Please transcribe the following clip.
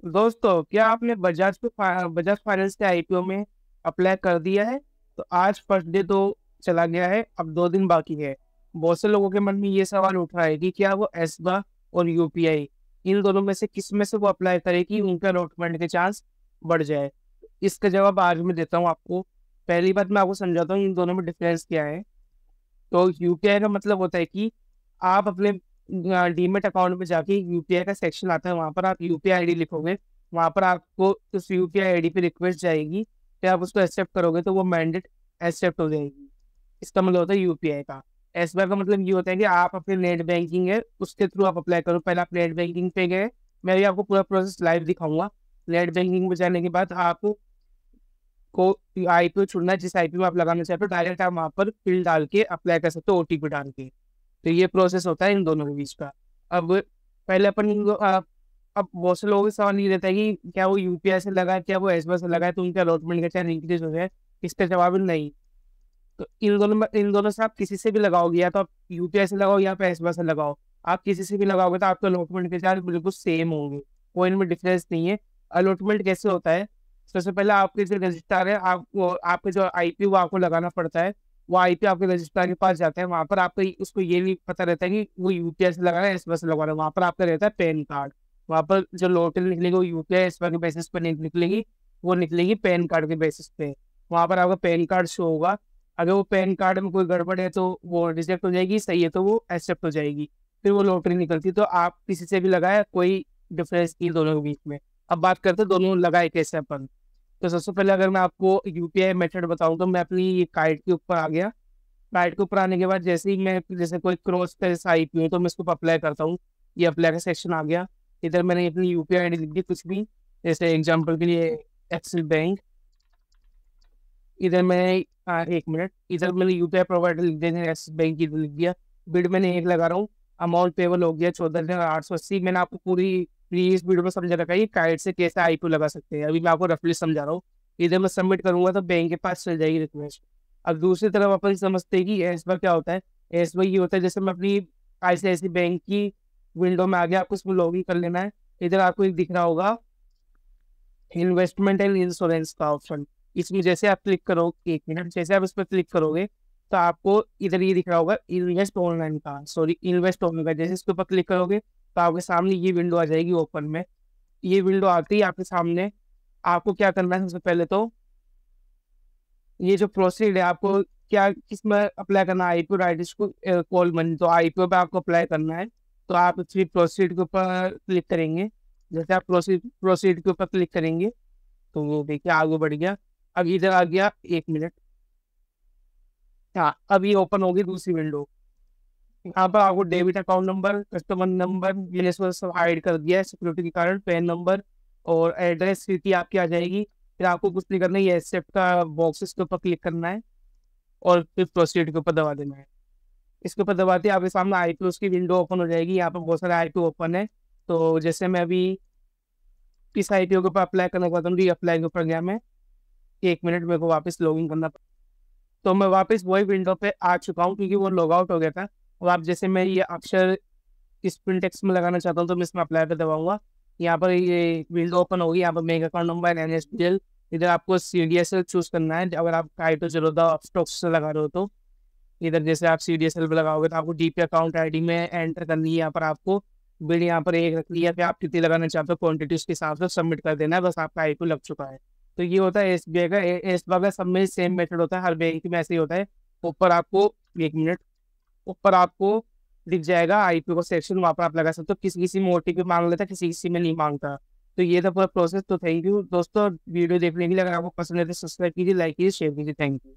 दोस्तों, क्या आपने बजाज फाइनेंस के आईपीओ में अप्लाई कर दिया है? तो आज फर्स्ट डे तो चला गया है, अब 2 दिन बाकी है। बहुत से लोगों के मन में ये सवाल उठ रहा है कि क्या वो एसबा और यूपीआई, इन दोनों में से किस में से वो अप्लाई करे कि उनका अलॉटमेंट के चांस बढ़ जाए। इसका जवाब आज मैं देता हूँ आपको। पहली बात मैं आपको समझाता हूँ इन दोनों में डिफरेंस क्या है। तो यूपीआई का मतलब होता है कि आप अपने डीमेट अकाउंट में जाके यूपीआई का सेक्शन आता है, वहां पर आप यूपीआई आईडी लिखोगे। वहां पर आपको उस यूपीआई आईडी पे रिक्वेस्ट जाएगी, फिर आप उसको एक्सेप्ट करोगे तो वो मैंडेट एक्सेप्ट हो जाएगी। इसका मतलब होता है यूपीआई का। एसबीआई का मतलब ये होता है कि आप अपने नेट बैंकिंग है उसके थ्रू आप अप्लाई करो। पहले आप नेट बैंकिंग पे गए, मैं भी आपको पूरा प्रोसेस लाइव दिखाऊंगा। नेट बैंकिंग में जाने के बाद आप को आईपीओ चुनना है, जिस आईपीओ आप लगाना चाहते हो डायरेक्ट आप वहां पर फिल डाल के अप्लाई कर सकते हो, ओटीपी डाल के। तो ये प्रोसेस होता है इन दोनों के बीच का। अब पहले अपन अब बहुत से लोगों का सवाल ये रहता है कि क्या वो यूपीआई से लगा है, क्या वो एसबीआई से लगा है, तो उनका अलॉटमेंट का चार्ज इंक्रीज हो जाए। इसका जवाब है नहीं। तो इन दोनों से आप किसी से भी लगाओगे, या तो आप यूपीआई से लगाओ या फिर एसबीआई से लगाओ। आप किसी से भी लगाओगे तो आपके अलॉटमेंट के चार्ज बिल्कुल सेम होंगे, कोई इनमें डिफरेंस नहीं है। अलॉटमेंट कैसे होता है? सबसे पहले आपके जो रजिस्ट्रार है, आपको आपके जो आईपी वो आपको लगाना पड़ता है। वो आईपी आपके रजिस्ट्रार के पास जाता है, वहां पर आपको उसको ये नहीं पता रहता है कि वो यूपीआई से लगा रहा है एसबीआई से लगा रहा है। वहां पर आपका रहता है पैन कार्ड। वहां पर जो लॉटरी निकलेगी वो यूपीआई एसबीआई के बेसिस पर नहीं निकलेगी, वो निकलेगी पैन कार्ड के बेसिस पे। वहां पर आपका पैन कार्ड शो होगा। अगर वो पैन कार्ड में कोई गड़बड़ है तो वो रिजेक्ट हो जाएगी, सही है तो वो एक्सेप्ट हो जाएगी। फिर वो लॉटरी निकलती। तो आप किसी से भी लगाए, कोई डिफरेंस नहीं दोनों के बीच में। अब बात करते हैं दोनों लगाए कैसे अपन। तो सबसे पहले अगर मैं आपको यूपीआई मेथड बताऊं तो मैं अपनी काइट के ऊपर आ गया। काइट के ऊपर आने के बाद जैसे ही मैं जैसे कोई क्रॉस पे आई पी हूँ तो मैं इसको अप्लाई करता हूँ। ये अप्लाई का सेक्शन आ गया। इधर मैंने अपनी यूपीआई आईडी लिख दी कुछ भी, जैसे एग्जाम्पल के लिए एक्सिस बैंक। इधर मैंने 1 मिनट, इधर मैंने यूपीआई प्रोवाइडर लिख दिया, एक्सिस बैंक की लिख दिया। बिड मैंने 1 लगा रहा हूँ। अमाउंट पेबल हो गया 14,880। मैंने आपको पूरी प्रीवियस वीडियो में समझा रखा है कि काइट से कैसे आईपीओ लगा सकते हैं, अभी मैं आपको रफली समझा रहा हूँ। इधर मैं सबमिट करूंगा तो बैंक के पास चल जाएगी रिक्वेस्ट। अब दूसरी तरफ अपन समझते हैं कि एस बार क्या होता है। एस बार ये होता है जैसे मैं अपनी आईसीआईसी बैंक की विंडो में आ गया, आपको उसमें लॉग इन कर लेना है। इधर आपको एक दिख रहा होगा इन्वेस्टमेंट एंड इंश्योरेंस का ऑप्शन। इसमें जैसे आप क्लिक करोगे, 1 मिनट, जैसे आप इस पर क्लिक करोगे तो आपको इधर ये दिख रहा होगा इन्वेस्ट ऑनलाइन का, सॉरी इन्वेस्ट ऑनलाइन का। जैसे इसके ऊपर क्लिक करोगे तो आपके सामने ये विंडो आ जाएगी ओपन में। ये विंडो आती ही आपके सामने आपको क्या करना है, सबसे पहले तो ये जो प्रोसीड है आपको क्या किसमें अप्लाई करना है, आईपीओ राइट्स को कॉल मनी, तो आईपीओ पे आपको अप्लाई करना है। तो आप फिर प्रोसीड के ऊपर क्लिक करेंगे। जैसे आप प्रोसीड के ऊपर क्लिक करेंगे तो वो देखिए आगे बढ़ गया। अब इधर आ गया, 1 मिनट। हाँ, अब ये ओपन होगी दूसरी विंडो। यहाँ पर आपको debit account number, customer number, ये इसमें सब हाइड कर दिया है सिक्योरिटी के कारण, पैन नंबर और एड्रेस सिटी आपकी आ जाएगी। फिर आपको कुछ नहीं करना है, ये एक्सेप्ट का बॉक्सेस के ऊपर क्लिक करना है और फिर प्रोसीड के ऊपर दबा देना है। इसके ऊपर दबाते ही आपके सामने आईपीओ की विंडो ओपन हो जाएगी। यहाँ पर बहुत सारे आईपीओ ओपन है। तो जैसे मैं अभी इस आईपीओ के ऊपर अप्लाई करना चाहता हूँ, अप्लाई के ऊपर गया मैं। 1 मिनट, मेरे को वापस लॉगिन करना। तो मैं वापस वही विंडो पे आ चुका हूँ क्योंकि वो लॉग आउट हो गया था। और आप जैसे मैं ये अक्षर इस प्रिंट टेक्स्ट में लगाना चाहता हूँ तो मैं इसमें अप्लाई पे दबाऊंगा। यहाँ पर ये विंडो ओपन होगी। यहाँ पर बैंक अकाउंट नंबर एनएसडीएल, इधर आपको सीडीएसएल चूज करना है अगर आप काइटो जरोदा स्टॉक से लगा रहे हो तो। इधर जैसे आप सीडीएसएल पे लगाओगे तो आपको डीपी अकाउंट आईडी में एंटर करनी है। यहाँ पर आपको बिल यहाँ पर 1 रख लिया, फिर आप कितनी लगाना चाहते हो क्वान्टिटी उसके हिसाब से सबमिट कर देना है, बस आपका आईपीओ लग चुका है। तो ये होता है एसबीआई का। एसबीआई का सब में सेम मेथड होता है, हर बैंक में ऐसे ही होता है। ऊपर आपको 1 मिनट, ऊपर आपको दिख जाएगा आईपीओ का सेक्शन, वहाँ पर आप लगा सकते हो। किसी किसी में ओटीपी मांग लेता है, किसी किसी में नहीं मांगता। तो ये था पूरा प्रोसेस। तो थैंक यू दोस्तों वीडियो देखने के लिए। अगर आपको पसंद है तो सब्सक्राइब कीजिए, लाइक कीजिए, शेयर कीजिए। Thank you.